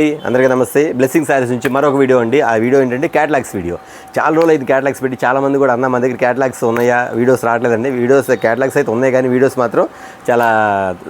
అందరికీ నమస్తే. బ్లెస్సింగ్ శారీస్ నుంచి మరొక వీడియో అండి. ఆ వీడియో ఏంటంటే క్యాటలాగ్స్ వీడియో. చాలా రోజులు అయితే క్యాటలాగ్స్ పెట్టి చాలామంది కూడా అన్న మన దగ్గర క్యాటలాగ్స్ ఉన్నాయా, వీడియోస్ రావట్లేదండి. క్యాటలాగ్స్ అయితే ఉన్నాయి కానీ వీడియోస్ మాత్రం చాలా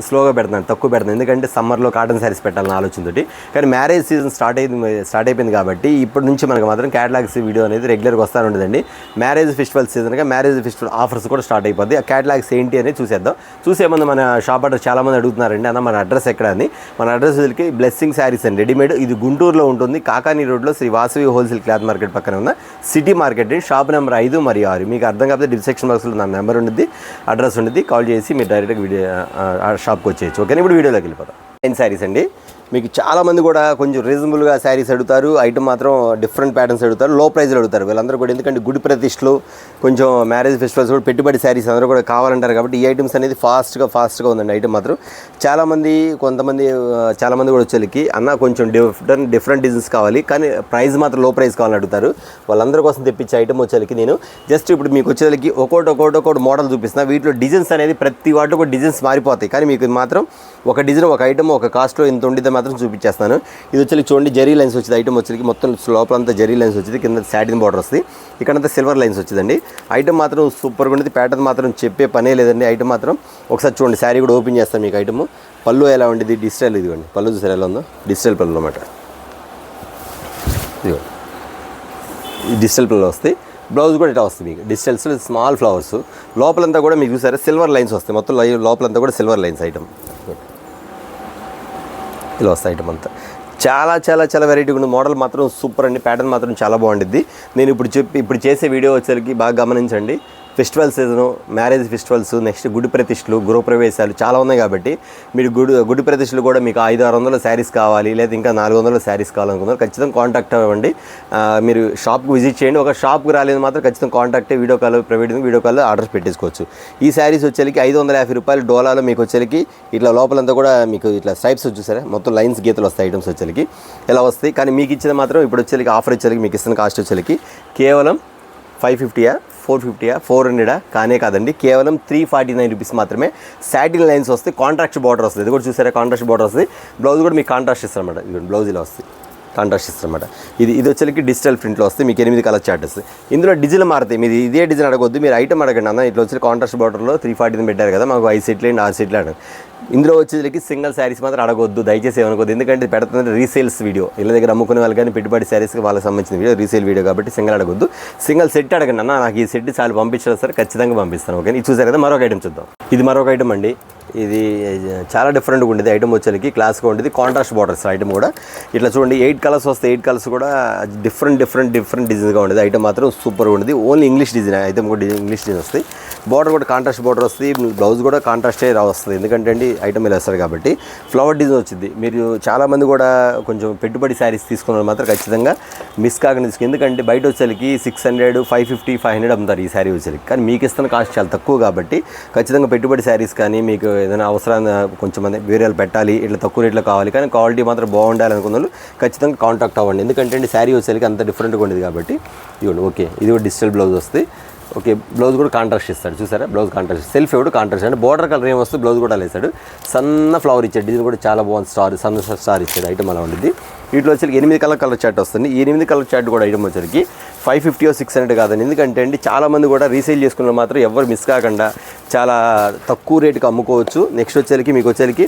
స్లోగా పెడుతున్నాను, తక్కువ పెడుతున్నాను. ఎందుకంటే సమ్మర్లో కాటన్ శారీస్ పెట్టాలని ఆలోచనతోటి. కానీ మ్యారేజ్ సీజన్ స్టార్ట్ అయిపోయింది కాబట్టి ఇప్పటి నుంచి మనకు మాత్రం క్యాటలాగ్స్ వీడియో అనేది రెగ్యులర్గా వస్తూ ఉంటుందండి. మ్యారేజ్ ఫెస్టివల్ సీజన్గా మ్యారేజ్ ఫెస్టివల్ ఆఫర్స్ కూడా స్టార్ట్ అయిపోద్ది. ఆ క్యాటలాగ్స్ ఏంటి అనేది చూసేద్దాం. చూసేమంది మన షాప్ అడ్రస్ చాలామంది అడుగుతున్నారండి, అన్న మన అడ్రస్ ఎక్కడ అని. మన అడ్రస్ బ్లెస్సింగ్ శారీస్ అండి, రెడీమేడ్. ఇది గుంటూరులో ఉంటుంది, కాకానీ రోడ్లో Sri Vasavi wholesale cloth market పక్కన ఉన్న సిటీ మార్కెట్. షాప్ నెంబర్ 5 మరియు 6. మీకు అర్థం కాకపోతే డిస్క్రిప్షన్ బాక్స్లో నా నెంబర్ ఉంటుంది, అడ్రస్ ఉంటుంది. కాల్ చేసి మీరు డైరెక్ట్గా వీడియో షాప్కి వచ్చేయచ్చు. ఓకే, ఇప్పుడు వీడియోలోకి వెళ్ళిపోతాం. శారీస్ అండి, మీకు చాలామంది కూడా కొంచెం రీజనబుల్గా శారీస్ అడుగుతారు. ఐటమ్ మాత్రం డిఫరెంట్ ప్యాటర్న్స్ అడుగుతారు, లో ప్రైజ్లో అడుగుతారు వీళ్ళందరూ కూడా. ఎందుకంటే గుడి ప్రతిష్టలు, కొంచెం మ్యారేజ్ ఫెస్టివల్స్ కూడా పెట్టుబడి శారీస్ అందరూ కూడా కావాలంటారు కాబట్టి ఈ ఐటమ్స్ అనేది ఫాస్ట్గా ఉందండి. ఐటమ్ మాత్రం కొంతమంది కూడా వచ్చేకి అన్న కొంచెం డిఫరెంట్ డిజైన్స్ కావాలి, కానీ ప్రైస్ మాత్రం లో ప్రైస్ కావాలని అడుగుతారు. వాళ్ళందరి కోసం తెప్పించే ఐటమ్ వచ్చేకి నేను జస్ట్ ఇప్పుడు మీకు వచ్చేకి ఒక్కొక్కటి మోడల్ చూపిస్తున్నా. వీటిలో డిజైన్స్ అనేది ప్రతి వాటిలో కూడా డిజైన్స్ మారిపోతాయి, కానీ మీకు మాత్రం ఒక డిజైన్, ఒక ఐటమ్, ఒక కాస్ట్లో ఇంత ఉండితే మాత్రం చూపించేస్తాను. ఇది వచ్చి చూడండి, జరీ లైన్స్ వచ్చింది. ఐటమ్ వచ్చేకి మొత్తం లోపలంతా జరీ లైన్స్ వచ్చింది, కింద సాటిన్ బార్డర్ వస్తుంది, ఇక్కడంతా సిల్వర్ లైన్స్ వచ్చిందండి. ఐటమ్ మాత్రం సూపర్గా ఉండేది. ప్యాటర్న్ మాత్రం చెప్పే పనే లేదండి. ఐటమ్ మాత్రం ఒకసారి చూడండి, శారీ కూడా ఓపెన్ చేస్తాను మీకు. ఐటమ్ పళ్ళు ఎలా ఉండేది, డిజిటల్. ఇదిగోండి పళ్ళు చూసారు ఎలా ఉందో, డిజిటల్ పళ్ళు అన్నమాట. ఇదిగోండి ఈ డిజిటల్ పళ్ళు వస్తాయి. బ్లౌజ్ కూడా ఇట్లా వస్తుంది మీకు, డిజిటల్స్ స్మాల్ ఫ్లవర్స్. లోపలంతా కూడా మీకు చూసారా సిల్వర్ లైన్స్ వస్తాయి, మొత్తం లోపలంతా కూడా సిల్వర్ లైన్స్. ఐటమ్ ఇలా వస్తాయి. ఐటమ్ అంతా చాలా వెరైటీగా ఉంది. మోడల్ మాత్రం సూపర్ అండి, ప్యాటర్న్ మాత్రం చాలా బాగుంటుంది. నేను ఇప్పుడు చేసే వీడియో వచ్చేసరికి బాగా గమనించండి. Festival season, marriage festivals, next గుడి ప్రతిష్టలు, గృహప్రవేశాలు చాలా ఉన్నాయి కాబట్టి మీరు గుడి ప్రతిష్టలు కూడా మీకు 500-600 శారీస్ కావాలి, లేదా ఇంకా 400 శారీస్ కావాలనుకున్నారు ఖచ్చితంగా కాంటాక్ట్ అవ్వండి. మీరు షాప్కి విజిట్ చేయండి. ఒక షాప్కి రాలేదు మాత్రం ఖచ్చితంగా కాంటాక్ట్ వీడియో కాల్ ఆర్డర్స్ పెట్టేసుకోవచ్చు. ఈ శారీస్ వచ్చేకి 550 రూపాయలు డోలాలో మీకు వచ్చేకి ఇట్లా లోపలంతా కూడా మీకు ఇట్లా స్ట్రైప్స్ వచ్చేసారా, మొత్తం లైన్స్ గీతలు వస్తాయి. ఐటమ్స్ వచ్చేకి ఇలా వస్తాయి. కానీ మీకు ఇచ్చిన మాత్రం ఇప్పుడు వచ్చేకి ఆఫర్ వచ్చేకి మీకు ఇస్తున్న కాస్ట్ వచ్చేకి కేవలం 550, 450, 400 కానే కాదండి, కేవలం 349 రూపీస్ మాత్రమే. సాటిన్ లైన్స్ వస్తాయి, కాంట్రాస్ట్ బార్డర్ వస్తుంది. ఇది కూడా చూసారా, కాంట్రాస్ట్ బార్డర్ వస్తుంది. బ్లౌజ్ కూడా మీకు కాంట్రాస్ట్ ఇస్తారన్నమాట. ఇది బ్లౌజ్ ఇలా వస్తుంది, కాంట్రాస్ట్ ఇస్తారన్నమాట. ఇది వచ్చేకి డిజిటల్ ప్రింట్లో వస్తే మీకు 8 కలర్ చార్ట్ వస్తాయి. ఇందులో డిజైన్ మారుతాయి. మీరు ఇదే డిజైన్ అడగొద్దు, మీరు ఐటమ్ అడగండి. అన్న ఇట్లా వచ్చి కాంట్రాస్ట్ బార్డర్లో 349 పెట్టారు కదా, మాకు 5 సెట్లు అండి 6 సెట్లు అడగండి. ఇందులో వచ్చేసరికి సింగిల్ శారీస్ మాత్రం అడగొద్దు, దయచేసి ఏమనుకోద్దు. ఎందుకంటే పెడుతుంది రీసేల్స్ వీడియో, ఇళ్ళ దగ్గర అమ్ముకునే వాళ్ళు కానీ పెట్టుబడి శారీస్కి వాళ్ళకి సంబంధించిన వీడియో, రీసేల్ వీడియో కాబట్టి సింగిల్ అడగొద్దు. సింగిల్ సెట్ అడగండి. అన్న నాకు ఈ సెట్ చాలా పంపించారు సార్, ఖచ్చితంగా పంపిస్తాను. ఓకే, ఇది చూసారు కదా. మరొక ఐటమ్ చూద్దాం. ఇది మరొక ఐటమ్ అండి. ఇది చాలా డిఫరెంట్గా ఉండేది. ఐటమ్ వచ్చేకి క్లాస్గా ఉండేది, కాంట్రాస్ట్ బార్డర్స్. ఐటమ్ కూడా ఇట్లా చూడండి, 8 కలర్స్ వస్తాయి. 8 కలర్స్ కూడా డిఫరెంట్ డిజైన్గా ఉండేది. ఐటమ్ మాత్రం సూపర్గా ఉండేది. Only English design. ఐటమ్ కూడా ఇంగ్లీష్ డిజైన్ వస్తాయి. బార్డర్ కూడా కాంట్రాస్ట్ బార్డర్ వస్తుంది. బ్లౌజ్ కూడా కాంట్రాస్టే వస్తుంది, ఎందుకంటే అండి ఐటమ్ ఇలా వస్తారు కాబట్టి. ఫ్లవర్ డిజైన్ వచ్చింది. మీరు చాలామంది కూడా కొంచెం పెట్టుబడి శారీస్ తీసుకున్న మాత్రం ఖచ్చితంగా మిస్ కాకుండా తీసుకుని. ఎందుకంటే బయట వచ్చేకి 600, 550, 500 అమ్ముతారు ఈ శారీ వచ్చేకి. కానీ మీకు ఇస్తున్న కాస్ట్ చాలా తక్కువ కాబట్టి ఖచ్చితంగా పెట్టుబడి శారీస్ కానీ మీకు ఏదైనా అవసరాన్ని కొంచెం మంది వేరే పెట్టాలి, ఇట్లా తక్కువ రేట్లో కావాలి, కానీ క్వాలిటీ మాత్రం బాగుండాలి అనుకున్న వాళ్ళు ఖచ్చితంగా కాంటాక్ట్ అవ్వండి. ఎందుకంటే శారీ వచ్చేకి అంత డిఫరెంట్గా ఉండేది కాబట్టి. ఇవ్వండి. ఓకే, ఇది కూడా డిజిటల్ బ్లౌజ్ వస్తుంది. ఓకే, బ్లౌజ్ కూడా కాంట్రాస్ట్ ఇస్తాడు. చూసారా, బ్లౌజ్ కాంట్రాస్ట్, సెల్ఫ్ కూడా కాంట్రాస్ట్ అంటే బోర్డర్ కలర్ ఏం వస్తుంది, బ్లౌజ్ కూడా వేసాడు. సన్న ఫ్లవర్ ఇచ్చాడు, డిజైన్ కూడా చాలా బాగుంది. సన్న స్టార్ ఇచ్చాడు. ఐటమ్ అలా ఉంటుంది. వీటిలో వచ్చి 8 కలర్ చార్ట్ వస్తుంది. ఈ 8 కలర్ చార్ట్ కూడా ఐటమ్ వచ్చేకి 550 or 600 కాదండి. ఎందుకంటే అండి చాలామంది కూడా రీసేల్ చేసుకున్న మాత్రం ఎవరు మిస్ కాకుండా చాలా తక్కువ రేటుకి అమ్ముకోవచ్చు. నెక్స్ట్ వచ్చేకి మీకు వచ్చేకి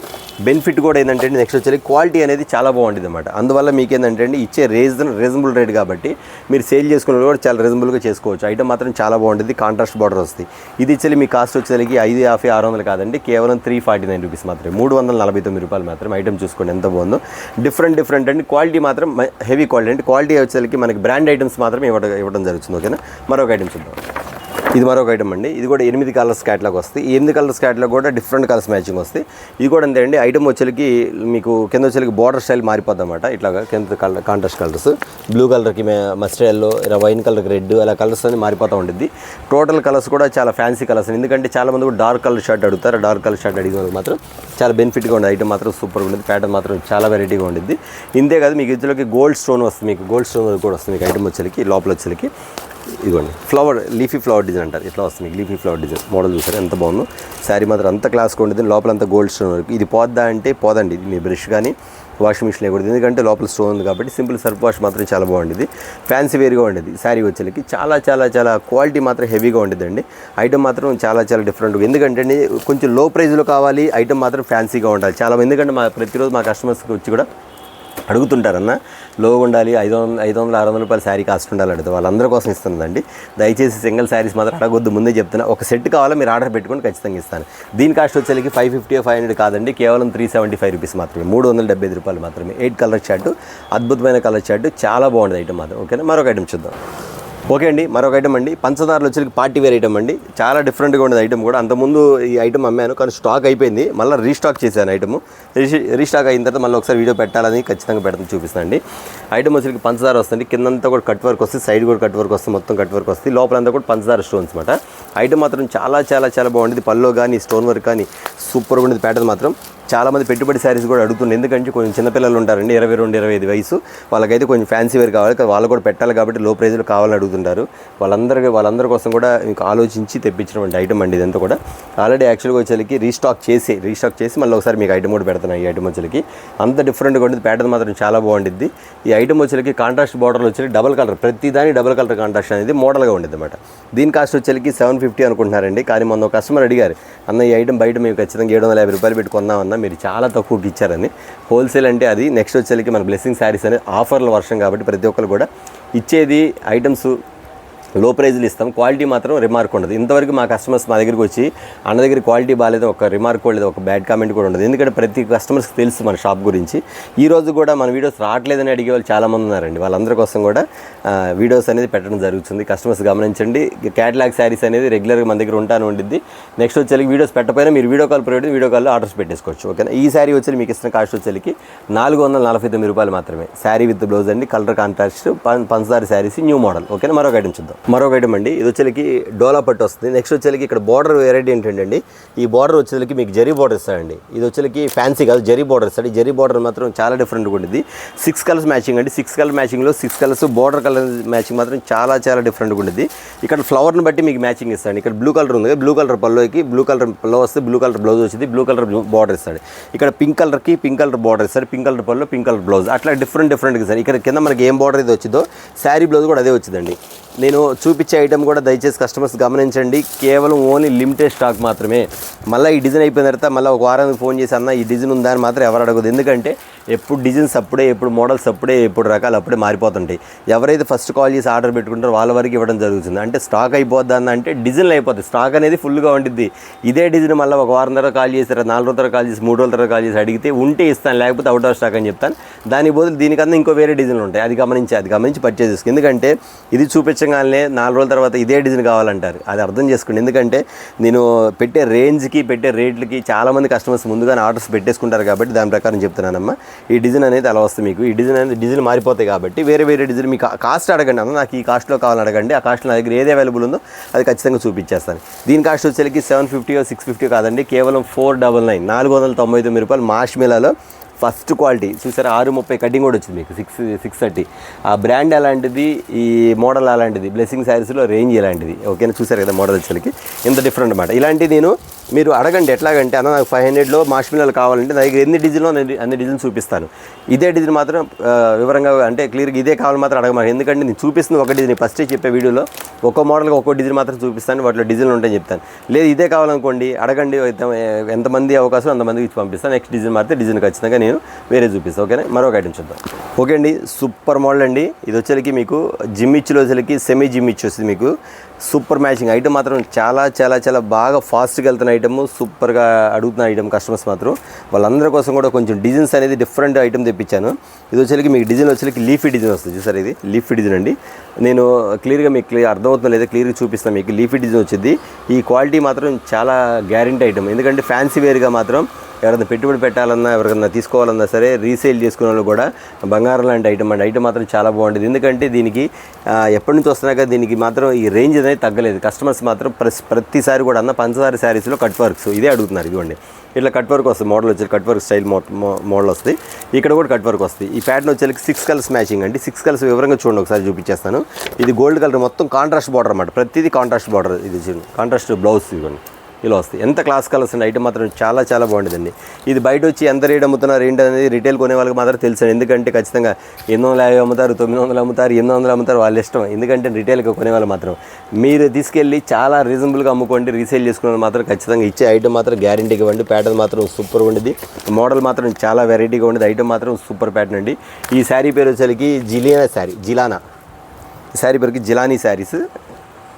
బెనిఫిట్ కూడా ఏంటంటే నెక్స్ట్ వచ్చేకి క్వాలిటీ అనేది చాలా బాగుంటుంది అన్నమాట. అందువల్ల మీకు ఏంటంటే అండి ఇచ్చే రీజనబుల్ రేట్ కాబట్టి మీరు సేల్ చేసుకున్న కూడా చాలా రీజనబుల్గా చేసుకోవచ్చు. ఐటమ్ మాత్రం చాలా బాగుంటుంది. కాంట్రాస్ట్ బార్డర్ వస్తుంది. ఇది ఇచ్చేది మీ కాస్ట్ వచ్చేకి 550, 600 కాదండి, కేవలం 349 రూపీస్ మాత్రమే, 349 రూపాయలు మాత్రం. ఐటమ్ చూసుకోండి ఎంత బాగుందో. డిఫరెంట్ అండి. క్వాలిటీ మాత్రం హెవీ క్వాలిటీ అంటే క్వాలిటీ వచ్చేకి మనకి బ్రాండ్ ఐటమ్స్ మాత్రం ఇవ్వడం జరుగుతుంది. ఓకేనా, మరొక ఐటమ్ చూద్దాం. ఇది మరొక ఐటమ్ అండి. ఇది కూడా 8 కలర్స్ క్యాట్లాగ్ వస్తాయి. 8 కలర్స్ క్యాట్లాగ్ కూడా డిఫరెంట్ కలర్స్ మ్యాచింగ్ వస్తాయి. ఇది కూడా అంతే అండి. ఐటమ్ వచ్చేకి మీకు కింద వచ్చేకి బార్డర్ స్టైల్ మారిపోద్ది అన్నమాట. ఇట్లాగా కింద కలర్ కాంట్రాస్ట్ కలర్స్, బ్లూ కలర్కి మస్టర్డ్ ఎల్లో, ఇలా వైన్ కలర్కి రెడ్, అలా కలర్స్ అని మారిపోతూ ఉంటుంది. టోటల్ కలర్స్ కూడా చాలా ఫ్యాన్సీ కలర్స్. ఎందుకంటే చాలామంది కూడా డార్క్ కలర్ షర్ట్ అడుగుతారు. డార్క్ కలర్ షర్ట్ అడిగిన మాత్రం చాలా బెనిఫిట్గా ఉండదు. ఐటమ్ మాత్రం సూపర్గా ఉంటుంది. ప్యాటర్న్ మాత్రం చాలా వెరైటీగా ఉంటుంది. ఇంతే కాదు, మీకు ఇందులోకి గోల్డ్ స్టోన్ వస్తుంది. మీకు గోల్డ్ స్టోన్ కూడా వస్తుంది మీకు ఐటమ్ వచ్చేకి. లోపల వచ్చేకి ఇదిగోండి ఫ్లవర్, లీఫీ ఫ్లవర్ డిజైన్ అంటారు. ఇట్లా వస్తుంది మీకు లీఫీ ఫ్లవర్ డిజైన్. మోడల్ చూసారు ఎంత బాగుందో. శారీ మాత్రం అంత క్లాస్గా ఉంటుంది. లోపలంతా గోల్డ్ స్టోన్ వరకు. ఇది పోద్దా అంటే పోదండి. ఇది మీ బ్రష్ కానీ వాషింగ్ మిషన్ వేయకూడదు, ఎందుకంటే లోపల స్టోన్ ఉంది కాబట్టి సింపుల్ సర్ఫ్ వాష్ మాత్రం చాలా బాగుండేది. ఫ్యాన్సీ వేర్గా ఉండేది శారీ వచ్చేసరికి. చాలా చాలా చాలా క్వాలిటీ మాత్రం హెవీగా ఉండేదండి. ఐటమ్ మాత్రం చాలా చాలా డిఫరెంట్గా, ఎందుకంటే కొంచెం లో ప్రైస్లో కావాలి, ఐటమ్ మాత్రం ఫ్యాన్సీగా ఉండాలి చాలా. ఎందుకంటే ప్రతిరోజు మా కస్టమర్స్కి వచ్చి కూడా అడుగుతుంటారన్న, లో ఉండాలి, 500-600 రూపాయల శారీ కాస్ట్ ఉండాలి అడుగుతారు. వాళ్ళందరి కోసం ఇస్తుందండి. దయచేసి సింగిల్ శారీస్ మాత్రం అడగొద్దు, ముందే చెప్తున్నా. ఒక సెట్ కావాలా మీరు ఆర్డర్ పెట్టుకొని ఖచ్చితంగా ఇస్తాను. దీని కాస్ట్ వచ్చేసరికి 550-500 కాదండి, కేవలం 375 రూపీస్ మాత్రమే, 375 రూపాయలు మాత్రమే. 8 కలర్ చార్ట్, అద్భుతమైన కలర్ చార్ట్, చాలా బాగుంది ఐటమ్ మాత్రం. ఓకేనా, మరొక ఐటమ్ చూద్దాం. ఓకే అండి, మరొక ఐటమ్ అండి, పంచదారలు వచ్చేసరికి పార్టీ వేర్ ఐటమ్ అండి. చాలా డిఫరెంట్గా ఉండేది ఐటమ్ కూడా. అంతకుముందు ఈ ఐటమ్ అమ్మాను కానీ స్టాక్ అయిపోయింది, మళ్ళీ రీస్టాక్ చేశాను ఐటమ్. రీస్టాక్ అయిన తర్వాత మళ్ళీ ఒకసారి వీడియో పెట్టాలని ఖచ్చితంగా పెడతాను, చూపిస్తాను అండి. ఐటమ్ వచ్చేసరికి పంచదార వస్తుంది, కిందంతా కూడా కట్ వర్క్ వస్తుంది, సైడ్ కూడా కట్ వర్క్ వస్తుంది, మొత్తం కట్ వర్క్ వస్తుంది, లోపలంతా కూడా పంచదార స్టోన్స్ అనమాట. ఐటమ్ మాత్రం చాలా చాలా చాలా బాగుండేది. పల్లో కానీ స్టోన్ వర్క్ కానీ సూపర్గా ఉండేది. ప్యాటర్న్ మాత్రం చాలామంది పెట్టుబడి శారీస్ కూడా అడుగుతుంది, ఎందుకంటే కొంచెం చిన్నపిల్లలు ఉంటారండి, 22-25 వయసు, వాళ్ళకైతే కొంచెం ఫ్యాన్సీ వేర్ కావాలి, వాళ్ళు కూడా పెట్టాలి కాబట్టి లో ప్రైజ్లో కావాలని అడుగుతుంటారు. వాళ్ళందరి కోసం కూడా మీకు ఆలోచించి తెప్పించినటువంటి ఐటమ్ అండి ఇదంతా కూడా. ఆల్రెడీ యాక్చువల్గా వచ్చేసరికి రీస్టాక్ చేసి మళ్ళీ ఒకసారి మీకు ఐటమ్ కూడా పెడుతున్నాయి. ఈ ఐటమ్ వచ్చేసరికి అంత డిఫరెంట్గా ఉండేది, ప్యాటర్న్ మాత్రం చాలా బాగుంటుంది. ఈ ఐటమ్ వచ్చేసరికి కాంట్రాస్ట్ బార్డర్లో వచ్చేసరికి డబల్ కలర్, ప్రతిదాని డబల్ కలర్ కాంట్రాస్ట్ అనేది మోడల్గా ఉండేది అనమాట. దీని కాస్ట్ వచ్చేసరికి 750 అనుకుంటున్నారండి, కానీ మొన్న కస్టమర్ అడిగారు, అన్న ఈ ఐటమ్ బయట మేము ఖచ్చితంగా 750 రూపాయలు పెట్టి కొందామన్నా, మీరు చాలా తక్కువకి ఇచ్చారని. హోల్సేల్ అంటే అది. నెక్స్ట్ వచ్చేసరికి మన బ్లెస్సింగ్ శారీస్ అనేది ఆఫర్ల వర్షం కాబట్టి ప్రతి ఒక్కరు కూడా ఇచ్చేది ఐటమ్స్ లో ప్రైజ్లు ఇస్తాం, క్వాలిటీ మాత్రం రిమార్క్ ఉండదు. ఇంతవరకు మా కస్టమర్స్ మా దగ్గరికి వచ్చి అన్న దగ్గర క్వాలిటీ బాగాలేదు, ఒక రిమార్క్ కూడా లేదు, ఒక బ్యాడ్ కామెంట్ కూడా ఉండదు, ఎందుకంటే ప్రతి కస్టమర్స్కి తెలుసు మన షాప్ గురించి. ఈ రోజు కూడా మన వీడియోస్ రావట్లేదని అడిగే వాళ్ళు చాలామంది ఉన్నారండి. వాళ్ళందరి కోసం కూడా వీడియోస్ అనేది పెట్టడం జరుగుతుంది, కస్టమర్స్ గమనించండి. క్యాటలాగ్ శారీస్ అనేది రెగ్యులర్గా మన దగ్గర ఉంటాను ఉండిద్ది. నెక్స్ట్ వచ్చేసరికి వీడియోస్ పెట్టకపోయినా మీరు వీడియో కాల్ ప్రొవైడ్, వీడియో కాల్లో ఆర్డర్స్ పెట్టేసుకోవచ్చు. ఓకేనా. ఈ శారీ వచ్చి మీకు ఇస్తున్న కాస్ట్ వచ్చేసరికి 449 రూపాయలు మాత్రమే. శారీ విత్ బ్లౌజ్ అండి, కలర్ కాంట్రాస్ట్, పంచదార శారీస్, న్యూ మోడల్. ఓకేనా, మరొక ఐటమ్ చూద్దాం. మరొక ఐటమ్ అండి, ఇది వచ్చేసరికి డోలా పట్టు వస్తుంది. నెక్స్ట్ వచ్చేసరికి ఇక్కడ బార్డర్ వెరైటీ ఏంటంటే ఈ బార్డర్ వచ్చేసరికి మీకు జరీ బార్డర్ ఇస్తాడండి. ఇది వచ్చేసరికి ఫ్యాన్సీ కాదు, జరీ బార్డర్ ఇస్తాడు. ఈ జరీ బార్డర్ మాత్రం చాలా డిఫరెంట్గా ఉంటుంది. 6 కలర్స్ మ్యాచింగ్ అండి. 6 కలర్ మ్యాచింగ్లో 6 కలర్స్ బార్డర్ కలర్ మ్యాచింగ్ మాత్రం చాలా చాలా డిఫరెంట్గా ఉంటుంది. ఇక్కడ ఫ్లవర్ని బట్టి మీకు మ్యాచింగ్ ఇస్తాడు. ఇక్కడ బ్లూ కలర్ ఉంది, బ్లూ కలర్ పల్లోకి బ్లూ కలర్ పల్లో వస్తే బ్లూ కలర్ బ్లౌజ్ వచ్చింది, బ్లూ కలర్ బార్డర్ ఇస్తాడు. ఇక్కడ పింక్ కలర్కి పింక్ కలర్ బార్డర్ ఇస్తాడు, పింక్ కలర్ పల్లో పింక్ కలర్ బ్లౌజ్, అట్లా డిఫరెంట్గా ఇస్తాడు. ఇక్కడ కింద మనకి ఏం బార్డర్ ఇది వచ్చిందో శారీ బ్లౌజ్ కూడా అదే వచ్చిందండి. నేను చూపించే ఐటమ్ కూడా దయచేసి కస్టమర్స్ గమనించండి, కేవలం ఓన్లీ లిమిటెడ్ స్టాక్ మాత్రమే. మళ్ళీ ఈ డిజైన్ అయిపోయిన తర్వాత మళ్ళీ ఒక వారానికి ఫోన్ చేసి అన్న ఈ డిజైన్ ఉందా అని మాత్రం ఎవరు అడగదు, ఎందుకంటే ఎప్పుడు డిజైన్స్ అప్పుడే, ఎప్పుడు మోడల్స్ అప్పుడే, ఎప్పుడు రకాలు అప్పుడే మారిపోతుంటాయి. ఎవరైతే ఫస్ట్ కాల్ చేసి ఆర్డర్ పెట్టుకుంటారో వాళ్ళ వరకు ఇవ్వడం జరుగుతుంది. అంటే స్టాక్ అయిపోద్దా అన్న అంటే డిజైన్లు అయిపోతుంది, స్టాక్ అనేది ఫుల్గా ఉంటుంది. ఇదే డిజైన్ మళ్ళీ ఒక వారం తర్వాత కాల్ చేసారా, 4 రోజుల తర్వాత కాల్ చేసి, 3 రోజుల తర్వాత కాల్ చేసి అడిగితే ఉంటే ఇస్తాను, లేకపోతే అవుట్ ఆఫ్ స్టాక్ అని చెప్తాను. దాని బదులు దీనికన్నా ఇంకో వేరే డిజైన్లు ఉంటాయి, అది గమనించి పర్చేజ్ చేసుకో. ఎందుకంటే ఇది చూపించగానే 4 రోజుల తర్వాత ఇదే డిజైన్ కావాలంటారు, అది అర్థం చేసుకోండి. ఎందుకంటే నేను పెట్టే రేంజ్కి, పెట్టే రేట్లకి చాలామంది కస్టమర్స్ ముందుగానే ఆర్డర్స్ పెట్టేసుకుంటారు కాబట్టి దాని ప్రకారం చెప్తున్నానమ్మా. ఈ డిజైన్ అనేది అలా వస్తుంది మీకు. ఈ డిజైన్ అనేది డిజైన్ మారిపోతాయి కాబట్టి వేరే డిజైన్ మీకు కాస్ట్ అడగండి అన్న, నాకు ఈ కాస్ట్లో కావాలని అడగండి. ఆ కాస్ట్ నా దగ్గర ఏది అవైలబుల్ ఉందో అది ఖచ్చితంగా చూపించేస్తాను. దీని కాస్ట్ వచ్చేసరికి 750 650 కాదండి, కేవలం 499 499 రూపాయలు. మార్ష్మెల్లోలో ఫస్ట్ క్వాలిటీ చూసారా, 630 కటింగ్ కూడా వచ్చింది మీకు, 630. ఆ బ్రాండ్ అలాంటిది, ఈ మోడల్ అలాంటిది, బ్లెస్సింగ్ శారీస్లో రేంజ్ ఇలాంటిది. ఓకేనా, చూసారు కదా మోడల్ వచ్చేసరికి ఇంత డిఫరెంట్ అనమాట. ఇలాంటివి మీరు అడగండి, ఎట్లాగంటే అన్న నాకు 500లో మార్ష్మెల్లో కావాలంటే నా దగ్గర ఎన్ని డిజైన్లో అన్ని డిజైన్ చూపిస్తాను. ఇదే డిజైన్ మాత్రం వివరంగా అంటే క్లియర్గా ఇదే కావాలి మాత్రం అడగమాట, ఎందుకంటే నేను చూపిస్తుంది ఒక డిజైన్, ఫస్టే చెప్పే వీడియోలో ఒక్కో మోడల్గా ఒక్కో డిజైన్ మాత్రం చూపిస్తాను, వాటిలో డిజైన్లు ఉంటాయని చెప్తాను. లేదు ఇదే కావాలనుకోండి అడగండి, ఎంతమంది అవకాశం అంతమందికి ఇచ్చి పంపిస్తాను. నెక్స్ట్ డిజైన్ మారితే డిజైన్ ఖచ్చితంగా నేను వేరే చూపిస్తాను. ఓకేనా, మరొక ఐటమ్ చూద్దాం. ఓకే అండి, సూపర్ మోడల్ అండి. ఇది వచ్చేసరికి మీకు జిమ్మిచ్చులో వచ్చేసరికి సెమీ జిమ్మిచ్చు వస్తుంది మీకు. సూపర్ మ్యాచింగ్ ఐటమ్ మాత్రం చాలా చాలా చాలా బాగా ఫాస్ట్గా వెళ్తున్న ఐటమ్, సూపర్గా అడుగుతున్న ఐటమ్ కస్టమర్స్ మాత్రం. వాళ్ళందరి కోసం కూడా కొంచెం డిజైన్స్ అనేది డిఫరెంట్ ఐటమ్ తెప్పించాను. ఇది వచ్చేసరికి మీకు డిజైన్ వచ్చేసరికి లీఫీ డిజైన్ వస్తుంది చూసారు, ఇది లీఫీ డిజైన్ అండి. నేను క్లియర్గా మీకు అర్థమవుతుందో లేదా క్లియర్గా చూపిస్తాను మీకు. లీఫీ డిజైన్ వచ్చింది. ఈ క్వాలిటీ మాత్రం చాలా గ్యారెంటీ ఐటమ్, ఎందుకంటే ఫ్యాన్సీ వేర్గా మాత్రం ఎవరైనా పెట్టుబడి పెట్టాలన్నా, ఎవరికైనా తీసుకోవాలన్నా సరే, రీసేల్ చేసుకునే వాళ్ళు కూడా బంగారం లాంటి ఐటమ్ అండి. ఐటమ్ మాత్రం చాలా బాగుంటుంది, ఎందుకంటే దీనికి ఎప్పటి నుంచి వస్తున్నాక దీనికి మాత్రం ఈ రేంజ్ అనేది తగ్గలేదు. కస్టమర్స్ మాత్రం ప్రతిసారి కూడా అన్న పంచదార శారీస్లో కట్ వర్క్స్ ఇదే అడుగుతున్నారు. ఇదిగోండి ఇట్లా కట్ వర్క్ వస్తుంది, మోడల్ వచ్చి కట్ వర్క్ స్టైల్ మోడల్ వస్తుంది. ఇక్కడ కూడా కట్ వర్క్ వస్తుంది. ఈ ప్యాటర్న్ వచ్చేసరికి 6 కలర్స్ మ్యాచింగ్ అండి. 6 కలర్స్ వివరంగా చూడండి ఒకసారి చూపించేస్తాను. ఇది గోల్డ్ కలర్ మొత్తం కాంట్రాస్ట్ బార్డర్ అన్నమాట, ప్రతిదీ కాంట్రాస్ట్ బార్డర్. ఇది కాంట్రాస్ట్ బ్లౌజ్ ఇవ్వండి. ఇలా వస్తాయి. ఎంత క్లాస్ కలర్స్ అండి. ఐటమ్ మాత్రం చాలా చాలా బాగుంటుందండి. ఇది బయట వచ్చి ఎంత రేట్ అమ్ముతున్నారు ఏంటి అనేది రిటైల్ కొనే వాళ్ళకి మాత్రం తెలుసు. ఎందుకంటే ఖచ్చితంగా 850 అమ్ముతారు, 900 అమ్ముతారు, 800 అమ్ముతారు, వాళ్ళ ఇష్టం. ఎందుకంటే రిటైల్గా కొనేవాళ్ళు మాత్రం మీరు తీసుకెళ్ళి చాలా రీజనబుల్గా అమ్ముకోండి. రీసేల్ చేసుకునే మాత్రం ఖచ్చితంగా ఇచ్చే ఐటమ్ మాత్రం గ్యారంటీగా ఇవ్వండి. ప్యాటర్న్ మాత్రం సూపర్ ఉండేది. మోడల్ మాత్రం చాలా వెరైటీగా ఉండేది. ఐటమ్ మాత్రం సూపర్ ప్యాటర్న్ అండి. ఈ శారీ పేరు వచ్చేసరికి జిలానా. ఈ శారీ పేరుకి జిలానీ శారీస్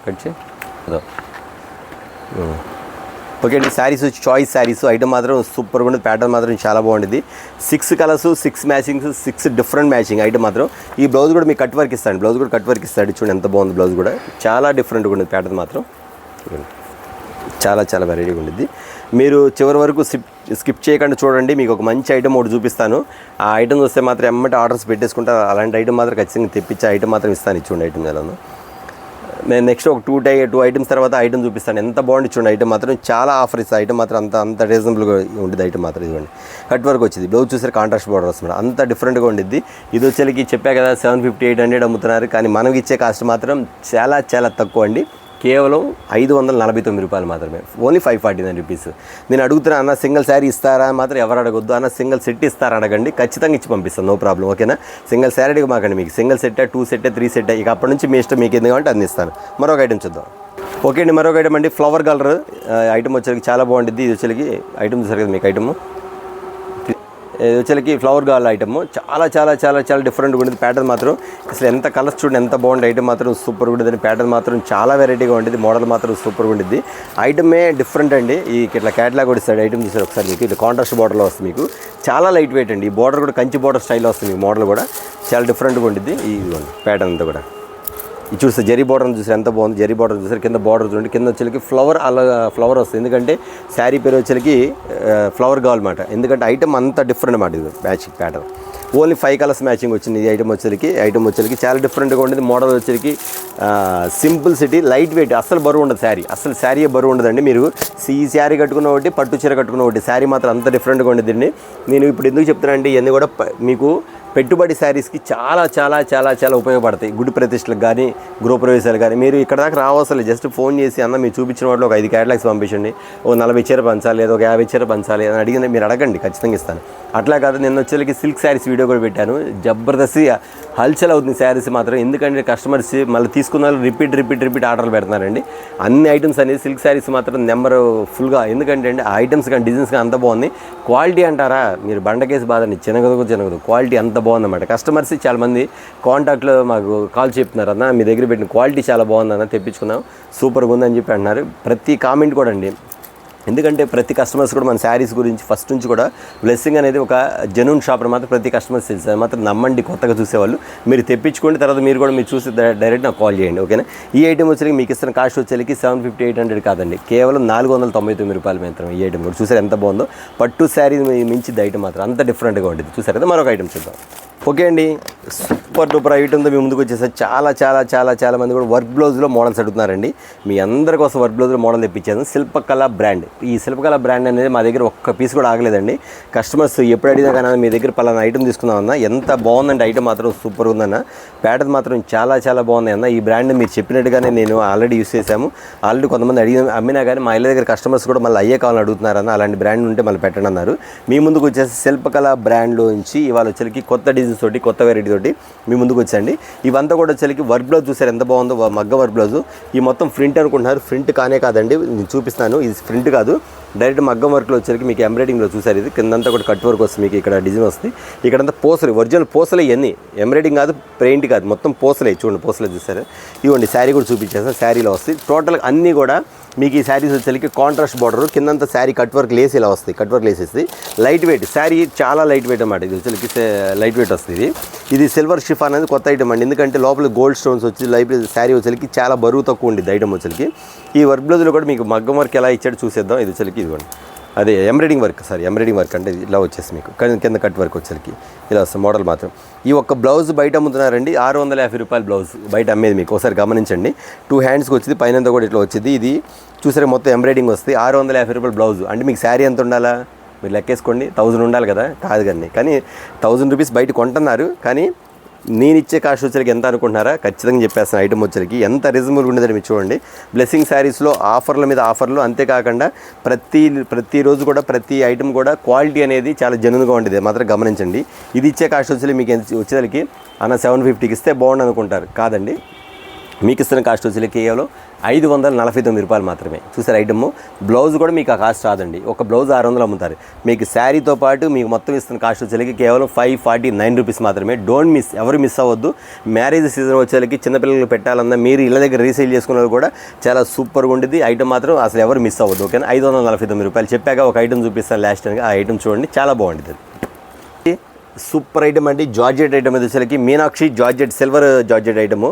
కట్చి ఓకే అండి. శారీస్ వచ్చి చాయిస్ శారీస్. ఐటమ్ మాత్రం సూపర్గా ఉండేది. ప్యాటర్న్ మాత్రం చాలా బాగుండేది. 6 colours, 6 matchings, 6 different matching item మాత్రం. ఈ బ్లౌజ్ కూడా మీకు కట్ వర్క్ ఇస్తాడు. బ్లౌజ్ కూడా కట్ వర్క్ ఇస్తాడు. చూడండి ఎంత బాగుంది. బ్లౌజ్ కూడా చాలా డిఫరెంట్గా ఉండేది. ప్యాటర్న్ మాత్రం చాలా చాలా వెరైటీగా ఉండేది. మీరు చివరి వరకు స్కిప్ చేయకుండా చూడండి. మీకు ఒక మంచి ఐటమ్ ఒకటి చూపిస్తాను. ఆ ఐటమ్ వస్తే మాత్రం ఎమ్మటి ఆర్డర్స్ పెట్టేసుకుంటా. అలాంటి ఐటమ్ మాత్రం ఖచ్చితంగా తెప్పించే ఐటమ్ మాత్రం ఇస్తాను. ఇచ్చుండి ఐటమ్ ఎలానో. నేను నెక్స్ట్ ఒక 2 ఐటమ్స్ తర్వాత ఐటమ్ చూపిస్తాను. ఎంత బాగుంది చూడండి. ఐటమ్ మాత్రం చాలా ఆఫర్ ఇస్తుంది. ఐటమ్ మాత్రం అంత రీజనబుల్గా ఉండేది. ఐటమ్ మాత్రం ఇదిగోండి కట్ వర్క్ వచ్చింది. బ్లౌజ్ చూసారు కాంట్రాస్ట్ బార్డర్ వస్తుంది. అంత డిఫరెంట్గా ఉండిద్ది. ఇది వచ్చేకి చెప్పా కదా 750, 800 అమ్ముతున్నారు. కానీ మనకి ఇచ్చే కాస్ట్ మాత్రం చాలా చాలా తక్కువ అండి. కేవలం 549 రూపాయలు మాత్రమే. Only 549 rupees. నేను అడుగుతున్నా అన్న సింగిల్ శారీ ఇస్తారా మాత్రం ఎవరు అడగొద్దు. అన్న సింగిల్ సెట్ ఇస్తారా అడగండి. ఖచ్చితంగా ఇచ్చి పంపిస్తాను. No problem. ఓకేనా. సింగిల్ శారీ అడిగి మాకండి. మీకు సింగిల్ సెట్, 2 సెట్, 3 సెట్ ఇక అప్పటి నుంచి మీ ఇష్టం. మీకు ఎందుకంటే అన్ని ఇస్తాను. మరొక ఐటమ్ చూద్దాం. ఓకే అండి. మరొక ఐటమ్ అండి ఫ్లవర్ కలర్ ఐటమ్ వచ్చేసరికి చాలా బాగుంటుంది. ఇది వచ్చేకి ఐటమ్ చూసారు కదా మీకు. ఐటమ్ ఇది వచ్చేకి ఫ్లవర్ గాల్ ఐటమ్ చాలా చాలా చాలా చాలా డిఫరెంట్గా ఉండేది. ప్యాటర్న్ మాత్రం అసలు ఎంత కలర్స్ చూడండి ఎంత బాగుంది. ఐటమ్ మాత్రం సూపర్గా ఉండేది. ప్యాటర్న్ మాత్రం చాలా వెరైటీగా ఉండేది. మోడల్ మాత్రం సూపర్గా ఉండేది. ఐటమే డిఫరెంట్ అండి. ఈ ఇట్లా క్యాటలాగ్ కూడా ఇస్తాడు. ఐటమ్ చూసారు ఒకసారి మీకు. ఇది కాంట్రాస్ట్ బార్డర్లో వస్తుంది. మీకు చాలా లైట్ వెయిట్ అండి. ఈ బార్డర్ కూడా కంచి బార్డర్ స్టైల్లో వస్తుంది. మీకు మోడల్ కూడా చాలా డిఫరెంట్గా ఉండేది. ఈ ప్యాటర్న్ అంతా కూడా ఇది చూస్తే జరీ బార్డర్ చూసారు ఎంత బాగుంది. జరీ బార్డర్ చూసారు. కింద బార్డర్ చూడండి. కింద వచ్చేకి ఫ్లవర్ ఫ్లవర్ వస్తుంది. ఎందుకంటే శారీ పేరు వచ్చేకి ఫ్లవర్ కావాలన్నమాట. ఎందుకంటే ఐటమ్ అంత డిఫరెంట్ అన్నమాట. ఇది matching pattern only 5 colours matching వచ్చింది. ఈ ఐటమ్ వచ్చేకి చాలా డిఫరెంట్గా ఉండేది. మోడల్ వచ్చేకి సింపుల్ సిటీ లైట్ వెయిట్. అస్సలు బరువు ఉండదు శారీ. అసలు శారీ బరువు ఉండదండి. మీరు ఈ శారీ కట్టుకున్న ఒకటి, పట్టు చీర కట్టుకున్న ఒకటి. శారీ మాత్రం అంత డిఫరెంట్గా ఉండేదండి. నేను ఇప్పుడు ఎందుకు చెప్తున్నా అంటే ఇవన్నీ కూడా మీకు పెట్టుబడి శారీస్కి చాలా చాలా చాలా చాలా ఉపయోగపడతాయి. గుడి ప్రతిష్టలకు కానీ, గృహప్రవేశాలు కానీ. మీరు ఇక్కడ దాకా రావాల్సి జస్ట్ ఫోన్ చేసి అన్న మీరు చూపించిన వాటిలో ఒక 5 క్యాటలాగ్స్ పంపించండి. ఓ 40 చీర పంచాలి, లేదా ఒక 50 చీర పంచాలి అని అడిగిన మీరు అడగండి. ఖచ్చితంగా ఇస్తాను. అట్లా కాదు. నేను వచ్చేకి సిల్క్ శారీస్ వీడియో కూడా పెట్టాను. జబర్దస్త్ హల్చల్ అవుతుంది శారీస్ మాత్రం. ఎందుకంటే కస్టమర్స్ మళ్ళీ తీసుకున్న వాళ్ళు రిపీట్ ఆర్డర్లు పెడుతున్నారండి. అన్ని ఐటమ్స్ అనేది సిల్క్ శారీస్ మాత్రం నెంబర్ ఫుల్గా. ఎందుకంటే అండి ఆ ఐటమ్స్ కానీ డిజైన్స్ కానీ అంత బాగుంది. క్వాలిటీ అంటారా మీరు బండకేసి బాధండి. చిన్నగదు క్వాలిటీ అంత బాగుందన్నమాట. కస్టమర్స్ చాలామంది కాంటాక్ట్లో మాకు కాల్ చెప్తున్నారు. అన్న మీ దగ్గర పెట్టిన క్వాలిటీ చాలా బాగుందన్న, తెప్పించుకున్నాం, సూపర్గా ఉందని చెప్పి అంటున్నారు. ప్రతి కామెంట్ కూడా అండి. ఎందుకంటే ప్రతి కస్టమర్స్ కూడా మన శారీస్ గురించి ఫస్ట్ నుంచి కూడా బ్లెస్సింగ్ అనేది ఒక జెన్యూన్ షాప్ అని మాత్రం ప్రతి కస్టమర్స్ తెలుసు. అది మాత్రం నమ్మండి. కొత్తగా చూసేవాళ్ళు మీరు తెప్పించుకోండి. తర్వాత మీరు కూడా మీరు చూసి డైరెక్ట్ నాకు కాల్ చేయండి. ఓకేనా. ఈ ఐటమ్ వచ్చేకి మీకు ఇస్తున్న కాస్ట్ వచ్చేకి 750, 800 కాదండి. కేవలం 499 రూపాయలు మాత్రం. ఈ ఐటమ్ కూడా చూసారు ఎంత బాగుందో. పట్టు శారీ మించింది ఐటమ్ మాత్రం అంత డిఫరెంట్గా ఉంటుంది. చూసారు కదా. మరొక ఐటమ్ చూద్దాం. ఓకే అండి. సూపర్ డూపర్ ఐటమ్తో మీ ముందుకు వచ్చేసారి. చాలా చాలా చాలా చాలా మంది కూడా వర్క్ బ్లౌజ్లో మోడల్స్ అడుగుతున్నారండి. మీ అందరి కోసం వర్క్ బ్లౌజ్లో మోడల్ తెప్పించాను. శిల్పకళ బ్రాండ్. ఈ శిల్పకళ బ్రాండ్ అనేది మా దగ్గర ఒక్క పీస్ కూడా ఆగలేదండి. కస్టమర్స్ ఎప్పుడు అడిగినా కానీ మీ దగ్గర పలానా ఐటమ్ తీసుకుందామన్నా ఎంత బాగుందంటే ఐటమ్ మాత్రం సూపర్ ఉందన్న. ప్యాటర్న్ మాత్రం చాలా చాలా బాగుంది అన్న. ఈ బ్రాండ్ మీరు చెప్పినట్టుగానే నేను ఆల్రెడీ యూస్ చేశాము. ఆల్రెడీ కొంతమంది అమ్మినా కానీ మా ఇళ్ళ దగ్గర కస్టమర్స్ కూడా మళ్ళీ అయ్యే కావాలని అడుగుతున్నారన్న. అలాంటి బ్రాండ్ ఉంటే మళ్ళీ పెట్టండి అన్నారు. మీ ముందుకు వచ్చేసి శిల్పకళ బ్రాండ్లో నుంచి ఇవాళ వచ్చేకి కొత్త డిజైన్స్ తోటి, కొత్త వెరైటీ తోటి మీ ముందుకు వచ్చండి. ఇవంతా కూడా వచ్చేకి వర్క్ బ్లౌజ్ చూసారు ఎంత బాగుందో. మగ్గ వర్క్ బ్లౌజ్. ఈ మొత్తం ప్రింట్ అనుకుంటున్నారు. ప్రింట్ కానే కాదండి. నేను చూపిస్తాను. ఇది ప్రింట్ కాదు. డైరెక్ట్ మగ్గం వర్క్లో వచ్చేకి మీకు ఎంబ్రాయిడింగ్లో చూసారు. ఇది కిందంతా కూడా కట్ వర్క్ వస్తుంది. మీకు ఇక్కడ డిజైన్ వస్తుంది. ఇక్కడంతా పోసలు, ఒరిజినల్ పోసలే ఇవన్నీ. ఎంబ్రాయిడింగ్ కాదు, పెయింట్ కాదు, మొత్తం పోసలే. చూడండి పోసలే చూసారు. ఇవ్వండి శారీ కూడా చూపించేస్తాను. శారీలో వస్తుంది. టోటల్ అన్నీ కూడా మీకు ఈ శారీస్ వచ్చేకి కాంట్రాస్ట్ బార్డర్, కిందంతా శారీ కట్ వర్క్ లేస్ ఇలా వస్తాయి. కట్ వర్క్ లేస్ వస్తుంది. లైట్ వెయిట్ శారీ, చాలా లైట్ వెయిట్ అన్నమాట. ఇది వచ్చేకి లైట్ వెయిట్ వస్తుంది. ఇది సిల్వర్ షిఫాన్ అనేది కొత్త ఐటమ్ అండి. ఎందుకంటే లోపల గోల్డ్ స్టోన్స్ వచ్చి లైట్ శారీ వచ్చేకి చాలా బరువు తక్కువ ఉండేది ఐటమ్ వచ్చేకి. ఈ వర్క్ బ్లౌజ్లో కూడా మీకు మగ్గం వర్క్ ఎలా ఇచ్చాడు చూసేద్దాం. ఇది వచ్చేకి ఇదిగోండి అదే ఎంబ్రాయిడింగ్ వర్క్. ఎంబ్రాయిడింగ్ వర్క్ అంటే ఇలా వచ్చేసి మీకు కింద కట్ వర్క్ వచ్చేకి ఇలా వస్తుంది. మోడల్ మాత్రం ఈ ఒక్క బ్లౌజ్ బయట అమ్ముతున్నారండి 650 రూపాయలు బ్లౌజ్ బయట అమ్మేది. మీకు ఒకసారి గమనించండి. 2 హ్యాండ్స్కి వచ్చింది, పైనంతా కూడా ఇట్లా వచ్చింది. ఇది చూసారా మొత్తం ఎంబ్రాయిడింగ్ వస్తుంది. 650 రూపాయలు బ్లౌజ్. అంటే మీకు శారీ ఎంత ఉండాలా మీరు లెక్కేసుకోండి. 1000 ఉండాలి కదా. కాదు కానీ 1000 రూపీస్ బయట కొంటున్నారు. కానీ నేను ఇచ్చే కాస్ట్ వచ్చరికి ఎంత అనుకుంటున్నారా? ఖచ్చితంగా చెప్పేస్తాను. ఐటమ్ వచ్చరికి ఎంత రీజనబుల్గా ఉండేదని మీరు చూడండి. బ్లెస్సింగ్ శారీస్లో ఆఫర్ల మీద ఆఫర్లు, అంతేకాకుండా ప్రతిరోజు కూడా ప్రతి ఐటమ్ కూడా క్వాలిటీ అనేది చాలా జెన్యూన్గా ఉండేది మాత్రం గమనించండి. ఇది ఇచ్చే కాస్ట్ వచ్చి మీకు వచ్చేసరికి అన్న 750కి ఇస్తే బాగుండు అనుకుంటారు. కాదండి, మీకు ఇస్తున్న కాస్ట్ వచ్చి కేవలం 549 రూపాయలు మాత్రమే. చూసారు ఐటమ్. బ్లౌజ్ కూడా మీకు ఆ కాస్ట్ రాదండి. ఒక బ్లౌజ్ 600 అమ్ముతారు. మీకు శారీతో పాటు మీకు మొత్తం ఇస్తున్న కాస్ట్ వచ్చేసరికి కేవలం 549 రూపీస్ మాత్రమే. డోంట్ మిస్, ఎవరు మిస్ అవ్వద్దు. మ్యారేజ్ సీజన్ వచ్చేసరికి చిన్నపిల్లలకు పెట్టాలన్నా మీరు ఇళ్ళ దగ్గర రీసేల్ చేసుకున్న కూడా చాలా సూపర్గా ఉండేది. ఐటమ్ మాత్రం అసలు ఎవరు మిస్ అవ్వద్దు. ఓకేనా? 549 రూపాయలు. చెప్పాక ఒక ఐటమ్ చూపిస్తాను లాస్ట్ టైంగా. ఆ ఐటమ్ చూడండి, చాలా బాగుంటుంది. సూపర్ ఐటమ్ అండి. జార్జెట్ ఐటమ్ వచ్చేసరికి Meenakshi georgette, silver georgette item.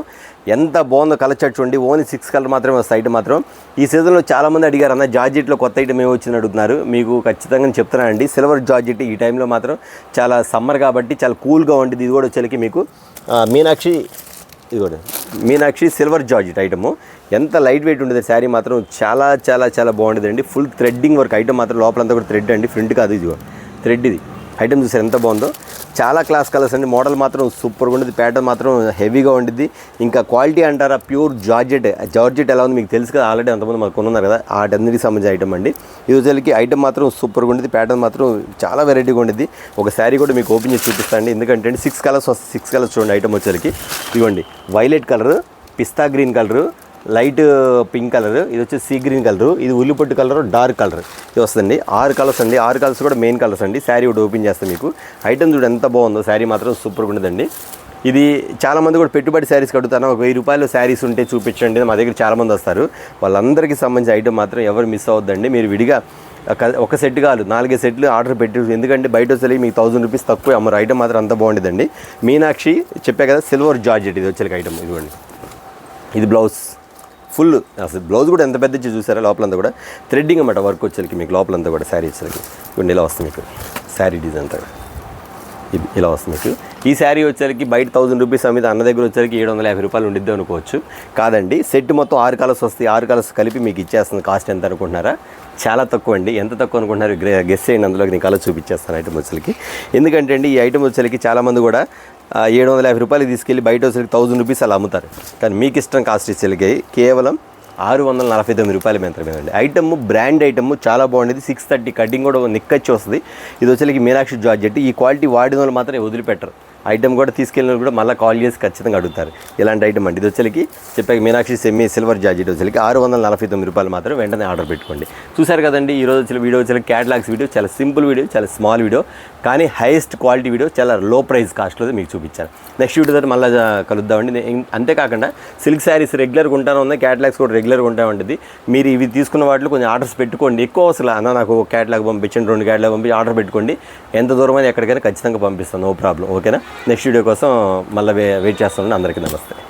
ఎంత బాగుందో కలర్ చార్ట్ చూడండి. ఓన్లీ 6 కలర్ మాత్రమే వస్తాయి ఐటమ్ మాత్రం. ఈ సీజన్లో చాలామంది అడిగారు, అన్న జార్జెట్లో కొత్త ఐటమ్ ఏమి వచ్చిందని అడుగుతున్నారు. మీకు ఖచ్చితంగా చెప్తున్నానండి, సిల్వర్ జార్జెట్ ఈ టైంలో మాత్రం చాలా సమ్మర్ కాబట్టి చాలా కూల్గా ఉండేది. ఇది కూడా వచ్చేసరికి మీకు మీనాక్షి, ఇది కూడా మీనాక్షి సిల్వర్ జార్జెట్ ఐటమ్. ఎంత లైట్ వెయిట్ ఉండేది శారీ మాత్రం, చాలా చాలా చాలా బాగుండేదండి. ఫుల్ థ్రెడ్డింగ్ వర్క్ ఐటమ్ మాత్రం. లోపలంతా కూడా థ్రెడ్ అండి, ఫ్రంట్ కాదు, ఇది థ్రెడ్. ఇది ఐటమ్ చూసారు ఎంత బాగుందో. చాలా క్లాస్ కలర్స్ అండి. మోడల్ మాత్రం సూపర్గా ఉండేది. ప్యాటర్న్ మాత్రం హెవీగా ఉండిద్ది. ఇంకా క్వాలిటీ అంటారా, ప్యూర్ జార్జెట్ ఎలా ఉంది మీకు తెలుసు కదా, ఆల్రెడీ అంతమంది మాకు కొనున్నారు కదా. ఆ టెన్కి సంబంధించిన ఐటమ్ అండి. ఈ రోజులకి ఐటమ్ మాత్రం సూపర్గా ఉండేది. ప్యాటర్న్ మాత్రం చాలా వెరైటీగా ఉండేది. ఒక శారీ కూడా మీకు ఓపెన్ చేసి చూపిస్తాండి. ఎందుకంటే 6 కలర్స్ వస్తాయి. 6 కలర్స్ చూడండి ఐటమ్ వచ్చేసరికి. ఇవ్వండి, వైలెట్ కలర్, పిస్తా green colour, light pink colour, ఇది వచ్చేసి సీ గ్రీన్ కలరు, ఇది ఉల్లిపొట్టు కలర్, డార్క్ కలర్, ఇది వస్తుంది. 6 కలర్స్ అండి. 6 కలర్స్ కూడా మెయిన్ కలర్స్ అండి. శారీ ఒకటి ఓపెన్ చేస్తాను మీకు. ఐటమ్ చూడు ఎంత బాగుందో. శారీ మాత్రం సూపర్గా ఉండదండి. ఇది చాలామంది కూడా పెట్టుబడి శారీస్ కడుగుతాను, ఒక 1000 రూపాయలు శారీస్ ఉంటే చూపించండి. మా దగ్గర చాలామంది వస్తారు. వాళ్ళందరికీ సంబంధించిన ఐటమ్ మాత్రం ఎవరు మిస్ అవ్వద్దండి. మీరు విడిగా ఒక సెట్ కాదు, 4 సెట్లు ఆర్డర్ పెట్టి, ఎందుకంటే బయట వచ్చేసరికి మీకు 1000 రూపీస్ తక్కువ అమ్మరు. ఐటమ్ మాత్రం అంత బాగుండేదండి. మీనాక్షి చెప్పే కదా, సిల్వర్ జార్జెట్ ఇది వచ్చేసరికి ఐటమ్. ఇదిగోండి, ఇది బ్లౌజ్ ఫుల్. అసలు బ్లౌజ్ కూడా ఎంత పెద్ద చూసారా, లోపలంతా కూడా థ్రెడ్డింగ్ అన్నమాట వర్క్ వచ్చేసరికి మీకు. లోపలంతా కూడా శారీ వచ్చేసరికి ఇవ్వండి ఇలా వస్తుంది మీకు. శారీ డిజైన్ అంతా ఇది ఇలా వస్తుంది మీకు. ఈ శారీ వచ్చేసరికి బయట 1000 రూపీస్ మీద అన్న దగ్గర వచ్చేసరికి 750 రూపాయలు ఉండిద్దాం అనుకోవచ్చు. కాదండి, సెట్ మొత్తం 6 కలర్స్ వస్తాయి. 6 కలర్స్ కలిపి మీకు ఇచ్చేస్తుంది. కాస్ట్ ఎంత అనుకుంటున్నారా? చాలా తక్కువ అండి. ఎంత తక్కువ అనుకుంటున్నారు? గెస్ చేయండి. అందులోకి నేను కలర్ చూపించేస్తాను ఐటమ్ వచ్చేసరికి. ఎందుకంటే అండి, ఈ ఐటమ్ వచ్చేసరికి చాలామంది కూడా 750 రూపాయలు తీసుకెళ్ళి బయట వచ్చేసరికి 1000 రూపీస్ అలా అమ్ముతారు. కానీ మీకు ఇష్టం కాస్ట్ ఇచ్చేసరికి కేవలం 649 రూపాయలు మాత్రమేనండి. ఐటమ్ బ్రాండ్ ఐటమ్ చాలా బాగుండేది. 630 కటింగ్ కూడా నిక్కచ్చి వస్తుంది. ఇది వచ్చేసరికి మీనాక్షి జార్జెట్. ఈ క్వాలిటీ వాడిన వాళ్ళు మాత్రం వదిలిపెట్టరు. ఐటమ్ కూడా తీసుకెళ్ళిన కూడా మళ్ళీ కాల్ చేసి ఖచ్చితంగా అడుగుతారు. ఇలాంటి ఐటమ్ అండి. ఇది వచ్చేసరికి చెప్పాక మీనాక్షి సిల్వర్ జార్జెట్ వచ్చేసరికి 649 రూపాయలు మాత్రం. వెంటనే ఆర్డర్ పెట్టుకోండి. చూసారు కదండి, ఈరోజు వచ్చే వీడియో వచ్చేసరికి క్యాటలాగ్స్ వీడియో. చాలా సింపుల్ వీడియో, చాలా స్మాల్ వీడియో, కానీ హైయెస్ట్ క్వాలిటీ వీడియో, చాలా లో ప్రైస్ కాస్ట్లో మీకు చూపించాను. నెక్స్ట్ వీడియో తర్వాత మళ్ళీ కలుద్దామండి. అంతేకాకుండా సిల్క్ శారీస్ రెగ్యులర్గా ఉంటానే ఉన్నాయి, క్యాటలాగ్స్ కూడా రెగ్యులర్గా ఉంటా ఉంటుంది. మీరు ఇవి తీసుకున్న వాటిలో కొంచెం ఆర్డర్స్ పెట్టుకోండి. ఎక్కువ అసలు అన్న నాకు ఒక క్యాటలాగ్ పంపించండి, 2 క్యాటలాగ్ పంపించి ఆర్డర్ పెట్టుకోండి. ఎంత దూరం అయితే ఎక్కడికైనా ఖచ్చితంగా పంపిస్తాను, నో ప్రాబ్లం. ఓకేనా? నెక్స్ట్ వీడియో కోసం మళ్ళీ వెయిట్ చేస్తాను. అందరికీ నమస్తే.